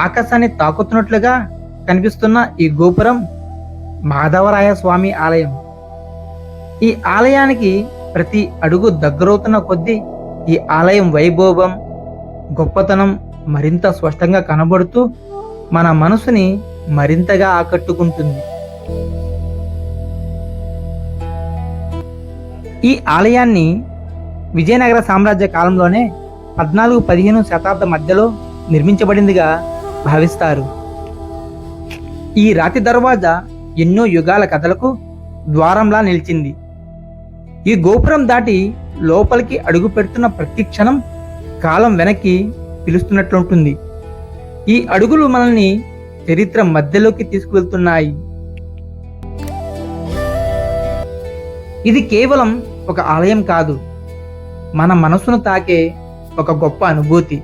ఆకాశాన్ని తాకుతున్నట్లుగా కనిపిస్తున్న ఈ గోపురం మాధవరాయ స్వామి ఆలయం. ఈ ఆలయానికి ప్రతి అడుగు దగ్గరవుతున్న కొద్దీ ఈ ఆలయం వైభవం, గొప్పతనం మరింత స్పష్టంగా కనబడుతూ మన మనసుని మరింతగా ఆకట్టుకుంటుంది. ఈ ఆలయాన్ని విజయనగర సామ్రాజ్య కాలంలోనే 14-15 శతాబ్ద మధ్యలో నిర్మించబడిందిగా భావిస్తారు. ఈ రాతి దర్వాజా ఎన్నో యుగాల కథలకు ద్వారంలా నిలిచింది. ఈ గోపురం దాటి లోపలికి అడుగు పెడుతున్న ప్రతి క్షణం కాలం వెనక్కి పిలుస్తున్నట్లుంటుంది. ఈ అడుగులు మనల్ని చరిత్ర మధ్యలోకి తీసుకువెళ్తున్నాయి. ఇది కేవలం ఒక ఆలయం కాదు, మన మనసును తాకే ఒక గొప్ప అనుభూతి.